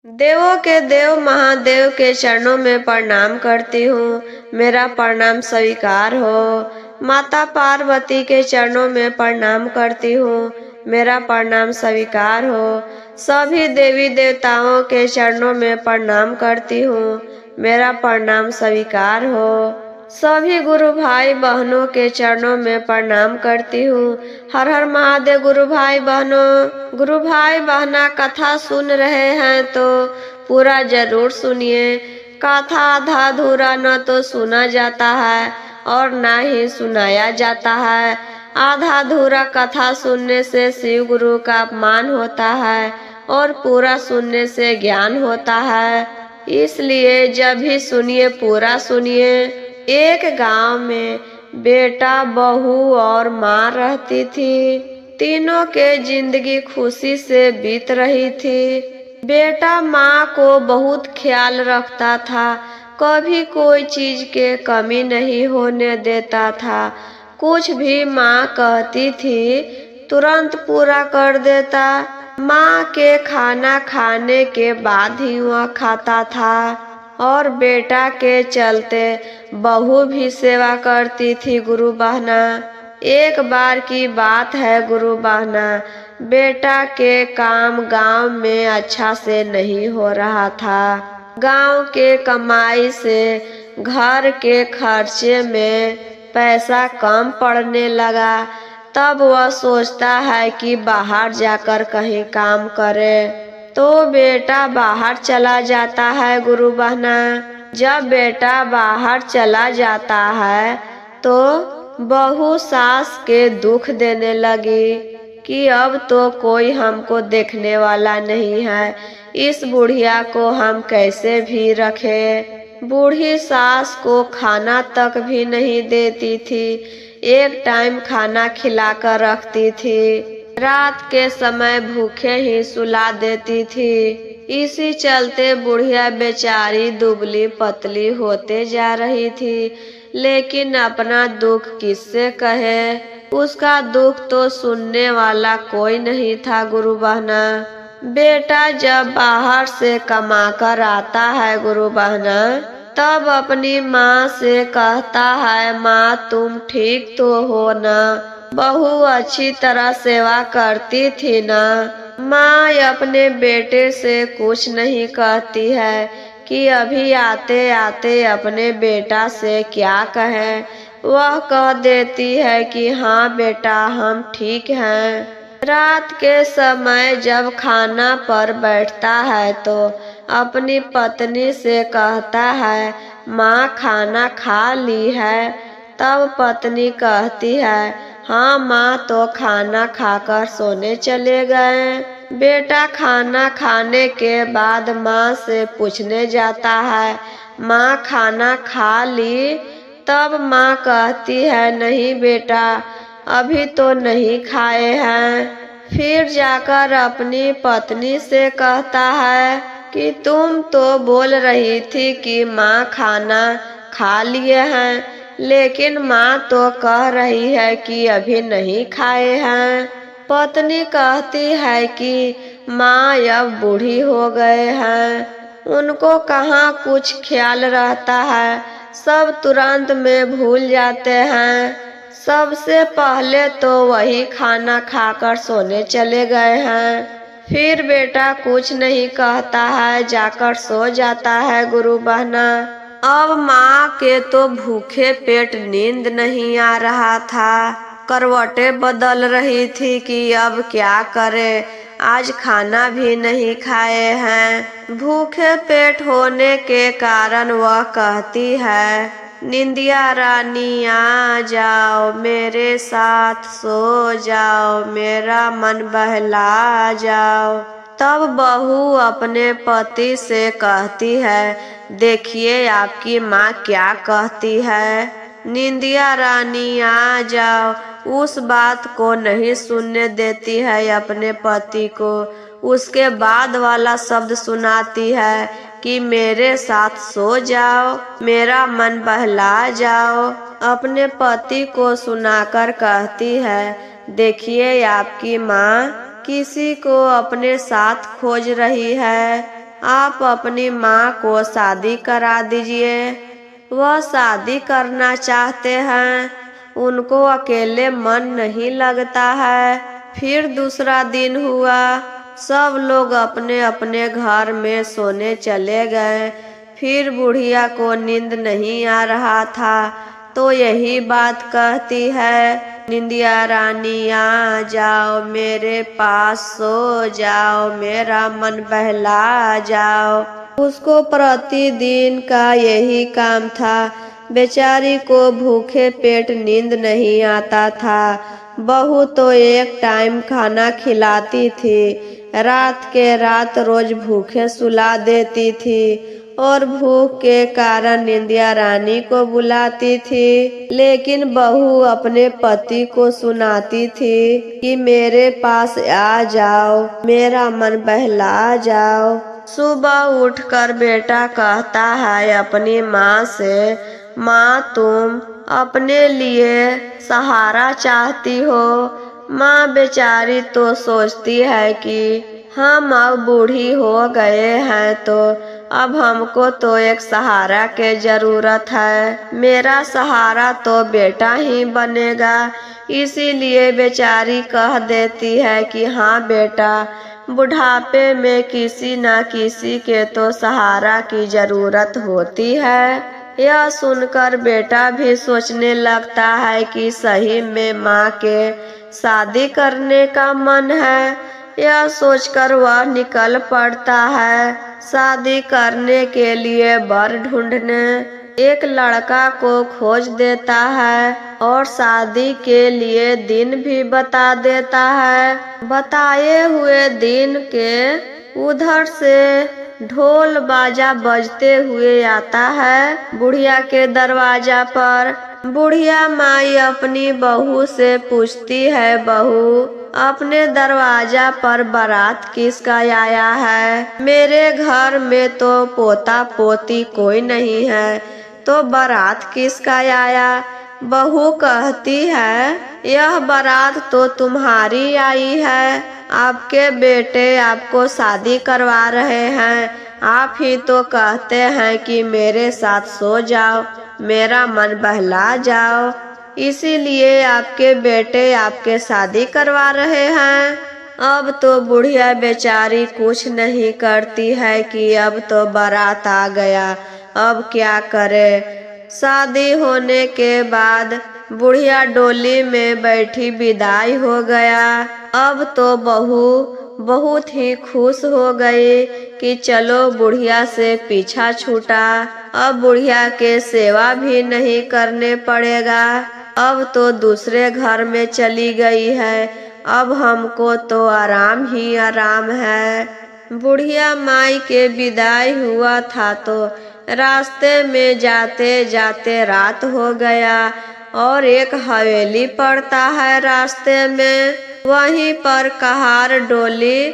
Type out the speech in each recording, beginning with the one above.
देवों के देव महादेव के चरणों में प्रणाम करती हूँ। मेरा प्रणाम स्वीकार हो। माता पार्वती के चरणों में प्रणाम करती हूँ। मेरा प्रणाम स्वीकार हो। सभी देवी देवताओं के चरणों में प्रणाम करती हूँ। मेरा प्रणाम स्वीकार हो। सभी गुरु भाई बहनों के चरणों में प्रणाम करती हूँ। हर हर महादेव। गुरु भाई बहनों, गुरु भाई बहना कथा सुन रहे हैं तो पूरा जरूर सुनिए। कथा आधा अधूरा न तो सुना जाता है और न ही सुनाया जाता है। आधा अधूरा कथा सुनने से शिव गुरु का अपमान होता है और पूरा सुनने से ज्ञान होता है। इसलिए जब भी सुनिए पूरा सुनिए। एक गांव में बेटा, बहू और माँ रहती थी। तीनों के जिंदगी खुशी से बीत रही थी। बेटा माँ को बहुत ख्याल रखता था। कभी कोई चीज के कमी नहीं होने देता था। कुछ भी माँ कहती थी तुरंत पूरा कर देता। माँ के खाना खाने के बाद ही वह खाता था और बेटा के चलते बहू भी सेवा करती थी। गुरु बहना, एक बार की बात है गुरु बहना, बेटा के काम गांव में अच्छा से नहीं हो रहा था। गांव के कमाई से घर के खर्चे में पैसा कम पड़ने लगा। तब वह सोचता है कि बाहर जाकर कहीं काम करे। तो बेटा बाहर चला जाता है गुरु बहना। जब बेटा बाहर चला जाता है तो बहू सास के दुख देने लगी कि अब तो कोई हमको देखने वाला नहीं है। इस बुढ़िया को हम कैसे भी रखें। बूढ़ी सास को खाना तक भी नहीं देती थी। एक टाइम खाना खिलाकर रखती थी। रात के समय भूखे ही सुला देती थी। इसी चलते बुढ़िया बेचारी दुबली पतली होते जा रही थी। लेकिन अपना दुख किससे कहे। उसका दुख तो सुनने वाला कोई नहीं था गुरु बहना। बेटा जब बाहर से कमा कर आता है गुरु बहना, तब अपनी माँ से कहता है, माँ तुम ठीक तो हो ना, बहू अच्छी तरह सेवा करती थी ना। माँ अपने बेटे से कुछ नहीं कहती है कि अभी आते आते अपने बेटा से क्या कहें। वह कह देती है कि हाँ बेटा हम ठीक हैं। रात के समय जब खाना पर बैठता है तो अपनी पत्नी से कहता है, माँ खाना खा ली है। तब पत्नी कहती है, हाँ माँ तो खाना खाकर सोने चले गए। बेटा खाना खाने के बाद माँ से पूछने जाता है, माँ खाना खा ली। तब माँ कहती है, नहीं बेटा अभी तो नहीं खाए हैं। फिर जाकर अपनी पत्नी से कहता है कि तुम तो बोल रही थी कि माँ खाना खा लिए हैं, लेकिन माँ तो कह रही है कि अभी नहीं खाए हैं। पत्नी कहती है कि माँ अब बूढ़ी हो गए हैं, उनको कहाँ कुछ ख्याल रहता है, सब तुरंत में भूल जाते हैं। सबसे पहले तो वही खाना खाकर सोने चले गए हैं। फिर बेटा कुछ नहीं कहता है, जाकर सो जाता है गुरु बहना। अब माँ के तो भूखे पेट नींद नहीं आ रहा था। करवटें बदल रही थी कि अब क्या करे, आज खाना भी नहीं खाए हैं। भूखे पेट होने के कारण वह कहती है, निंदिया रानी आ जाओ मेरे साथ सो जाओ, मेरा मन बहला जाओ। तब बहू अपने पति से कहती है, देखिए आपकी माँ क्या कहती है, निंदिया रानी आ जाओ। उस बात को नहीं सुनने देती है अपने पति को। उसके बाद वाला शब्द सुनाती है कि मेरे साथ सो जाओ, मेरा मन बहला जाओ। अपने पति को सुनाकर कहती है, देखिए आपकी माँ किसी को अपने साथ खोज रही है। आप अपनी माँ को शादी करा दीजिए। वह शादी करना चाहते हैं, उनको अकेले मन नहीं लगता है। फिर दूसरा दिन हुआ, सब लोग अपने अपने घर में सोने चले गए। फिर बुढ़िया को नींद नहीं आ रहा था, तो यही बात कहती है, निंदिया रानी आ जाओ मेरे पास, सो जाओ मेरा मन बहला जाओ। उसको प्रतिदिन का यही काम था। बेचारी को भूखे पेट नींद नहीं आता था। बहू तो एक टाइम खाना खिलाती थी, रात के रात रोज भूखे सुला देती थी और भूख के कारण निंदिया रानी को बुलाती थी। लेकिन बहू अपने पति को सुनाती थी कि मेरे पास आ जाओ, मेरा मन बहला जाओ। सुबह उठकर बेटा कहता है अपनी माँ से, माँ तुम अपने लिए सहारा चाहती हो। माँ बेचारी तो सोचती है कि हम अब बूढ़ी हो गए हैं, तो अब हमको तो एक सहारा के जरूरत है। मेरा सहारा तो बेटा ही बनेगा। इसीलिए बेचारी कह देती है कि हाँ बेटा, बुढ़ापे में किसी न किसी के तो सहारा की जरूरत होती है। यह सुनकर बेटा भी सोचने लगता है कि सही में माँ के शादी करने का मन है। यह सोचकर वह निकल पड़ता है शादी करने के लिए वर ढूंढने। एक लड़का को खोज देता है और शादी के लिए दिन भी बता देता है। बताए हुए दिन के उधर से ढोल बाजा बजते हुए आता है बुढ़िया के दरवाजा पर। बुढ़िया माई अपनी बहू से पूछती है, बहू अपने दरवाजा पर बारात किसका आया है? मेरे घर में तो पोता पोती कोई नहीं है, तो बारात किसका आया? बहू कहती है, यह बारात तो तुम्हारी आई है। आपके बेटे आपको शादी करवा रहे हैं। आप ही तो कहते हैं कि मेरे साथ सो जाओ, मेरा मन बहला जाओ। इसीलिए आपके बेटे आपके शादी करवा रहे हैं। अब तो बुढ़िया बेचारी कुछ नहीं करती है कि अब तो बारात आ गया, अब क्या करे। शादी होने के बाद बुढ़िया डोली में बैठी विदाई हो गया। अब तो बहू बहुत ही खुश हो गई कि चलो बुढ़िया से पीछा छूटा, अब बुढ़िया के सेवा भी नहीं करने पड़ेगा। अब तो दूसरे घर में चली गई है, अब हमको तो आराम ही आराम है। बुढ़िया माई के विदाई हुआ था तो रास्ते में जाते जाते रात हो गया और एक हवेली पड़ता है रास्ते में। वहीं पर कहार डोली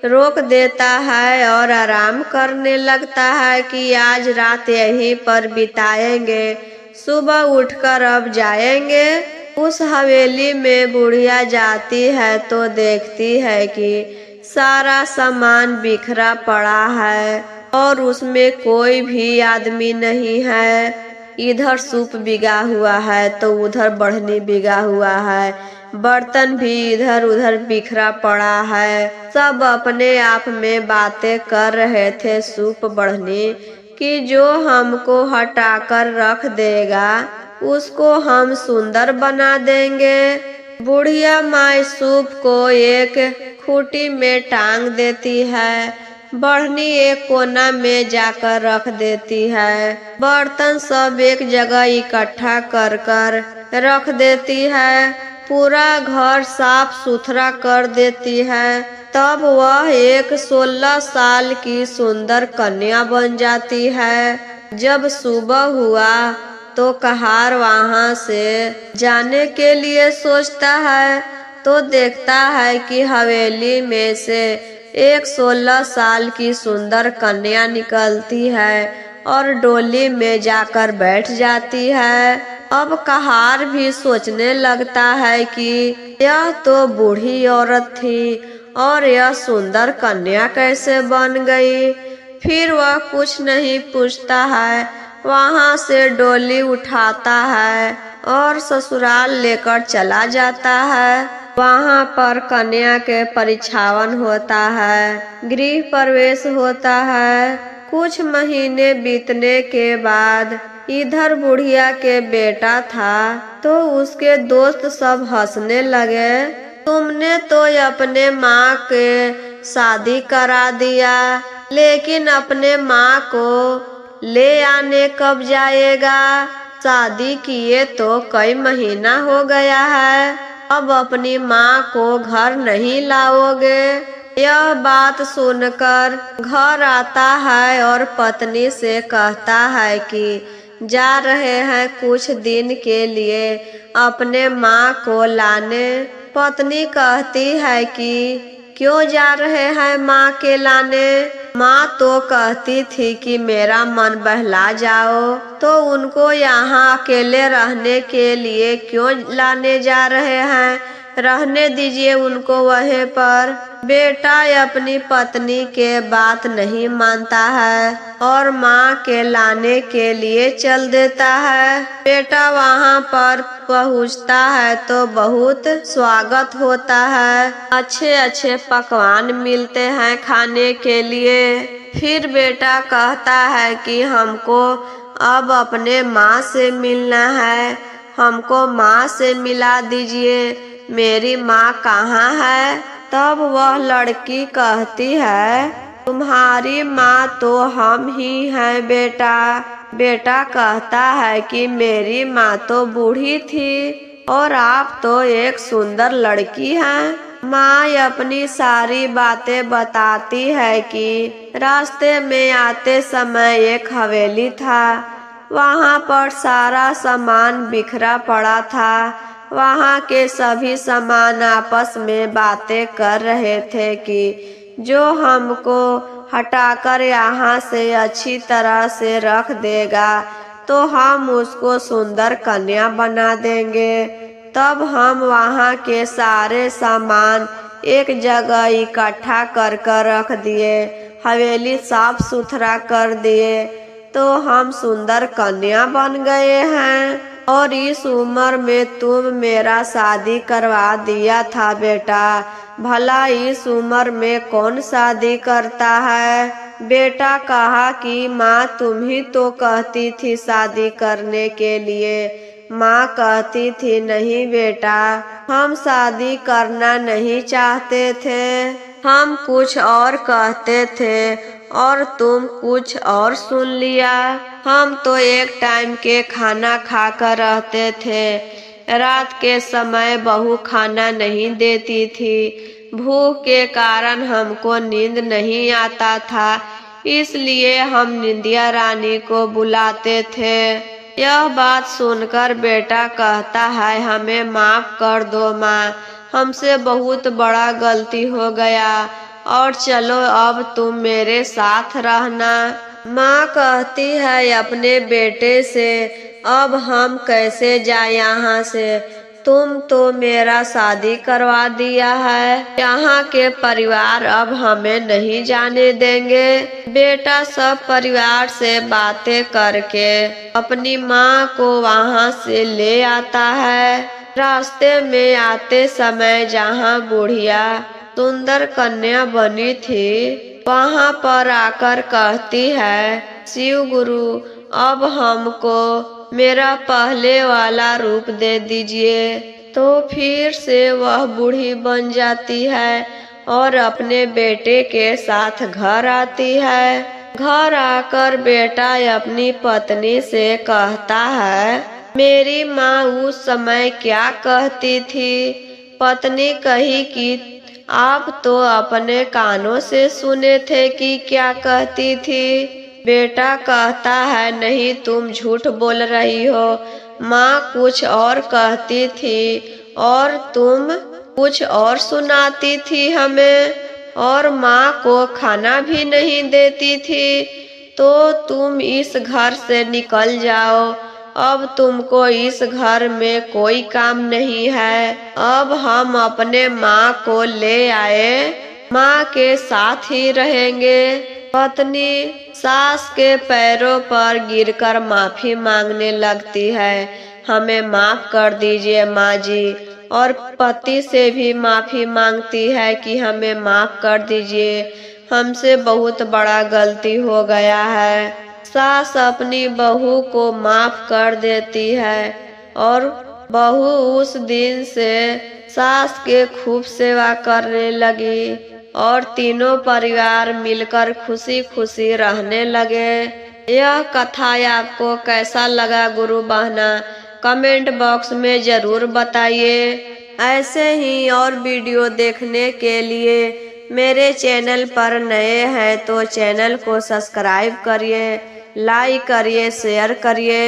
रोक देता है और आराम करने लगता है कि आज रात यहीं पर बिताएंगे, सुबह उठकर अब जाएंगे। उस हवेली में बुढ़िया जाती है तो देखती है कि सारा सामान बिखरा पड़ा है और उसमें कोई भी आदमी नहीं है। इधर सूप बिगा हुआ है तो उधर बढ़नी बिगा हुआ है, बर्तन भी इधर उधर बिखरा पड़ा है। सब अपने आप में बातें कर रहे थे सूप बढ़नी कि जो हमको हटाकर रख देगा उसको हम सुंदर बना देंगे। बुढ़िया माई सूप को एक खूंटी में टांग देती है, बढ़नी एक कोना में जाकर रख देती है। बर्तन सब एक जगह इकट्ठा कर कर रख देती है, पूरा घर साफ सुथरा कर देती है। तब वह एक 16 साल की सुंदर कन्या बन जाती है। जब सुबह हुआ तो कहार वहां से जाने के लिए सोचता है तो देखता है कि हवेली में से एक 16 साल की सुंदर कन्या निकलती है और डोली में जाकर बैठ जाती है। अब कहार भी सोचने लगता है कि यह तो बूढ़ी औरत थी और यह सुंदर कन्या कैसे बन गई। फिर वह कुछ नहीं पूछता है, वहाँ से डोली उठाता है और ससुराल लेकर चला जाता है। वहाँ पर कन्या के परिछावन होता है, गृह प्रवेश होता है। कुछ महीने बीतने के बाद इधर बुढ़िया के बेटा था तो उसके दोस्त सब हंसने लगे, तुमने तो अपने माँ के शादी करा दिया, लेकिन अपने माँ को ले आने कब जाएगा? शादी किए तो कई महीना हो गया है, अब अपनी माँ को घर नहीं लाओगे? यह बात सुनकर घर आता है और पत्नी से कहता है कि जा रहे हैं कुछ दिन के लिए अपने माँ को लाने। पत्नी कहती है कि क्यों जा रहे हैं माँ के लाने? माँ तो कहती थी कि मेरा मन बहला जाओ, तो उनको यहाँ अकेले रहने के लिए क्यों लाने जा रहे हैं? रहने दीजिए उनको वहीं पर। बेटा अपनी पत्नी के बात नहीं मानता है और माँ के लाने के लिए चल देता है। बेटा वहाँ पर पहुँचता है तो बहुत स्वागत होता है, अच्छे अच्छे पकवान मिलते हैं खाने के लिए। फिर बेटा कहता है कि हमको अब अपने माँ से मिलना है, हमको माँ से मिला दीजिए, मेरी माँ कहाँ है? तब वह लड़की कहती है, तुम्हारी माँ तो हम ही हैं बेटा। बेटा कहता है कि मेरी माँ तो बूढ़ी थी और आप तो एक सुंदर लड़की हैं। माँ अपनी सारी बातें बताती है कि रास्ते में आते समय एक हवेली था, वहाँ पर सारा सामान बिखरा पड़ा था। वहाँ के सभी सामान आपस में बातें कर रहे थे कि जो हमको हटाकर यहाँ से अच्छी तरह से रख देगा तो हम उसको सुंदर कन्या बना देंगे। तब हम वहाँ के सारे सामान एक जगह इकट्ठा कर कर रख दिए, हवेली साफ सुथरा कर दिए, तो हम सुंदर कन्या बन गए हैं। और इस उम्र में तुम मेरा शादी करवा दिया था बेटा, भला इस उम्र में कौन शादी करता है? बेटा कहा कि माँ तुम ही तो कहती थी शादी करने के लिए। माँ कहती थी नहीं बेटा, हम शादी करना नहीं चाहते थे, हम कुछ और कहते थे और तुम कुछ और सुन लिया। हम तो एक टाइम के खाना खाकर रहते थे, रात के समय बहू खाना नहीं देती थी, भूख के कारण हमको नींद नहीं आता था, इसलिए हम निंदिया रानी को बुलाते थे। यह बात सुनकर बेटा कहता है हमें माफ कर दो माँ, हमसे बहुत बड़ा गलती हो गया और चलो अब तुम मेरे साथ रहना। माँ कहती है अपने बेटे से अब हम कैसे जाए यहाँ से, तुम तो मेरा शादी करवा दिया है, यहाँ के परिवार अब हमें नहीं जाने देंगे। बेटा सब परिवार से बातें करके अपनी माँ को वहाँ से ले आता है। रास्ते में आते समय जहाँ बुढ़िया सुंदर कन्या बनी थी, वहाँ पर आकर कहती है शिव गुरु अब हमको मेरा पहले वाला रूप दे दीजिए। तो फिर से वह बूढ़ी बन जाती है और अपने बेटे के साथ घर आती है। घर आकर बेटा अपनी पत्नी से कहता है मेरी माँ उस समय क्या कहती थी? पत्नी कही कि आप तो अपने कानों से सुने थे कि क्या कहती थी। बेटा कहता है नहीं तुम झूठ बोल रही हो, माँ कुछ और कहती थी और तुम कुछ और सुनाती थी हमें, और माँ को खाना भी नहीं देती थी। तो तुम इस घर से निकल जाओ, अब तुमको इस घर में कोई काम नहीं है। अब हम अपने माँ को ले आए, माँ के साथ ही रहेंगे। पत्नी सास के पैरों पर गिरकर माफी मांगने लगती है, हमें माफ कर दीजिए माँ जी। और पति से भी माफी मांगती है कि हमें माफ कर दीजिए, हमसे बहुत बड़ा गलती हो गया है। सास अपनी बहू को माफ कर देती है और बहू उस दिन से सास के खूब सेवा करने लगी और तीनों परिवार मिलकर खुशी खुशी रहने लगे। यह कथा आपको कैसा लगा गुरु बहना, कमेंट बॉक्स में जरूर बताइए। ऐसे ही और वीडियो देखने के लिए मेरे चैनल पर नए हैं तो चैनल को सब्सक्राइब करिए, लाइक करिए, शेयर करिए।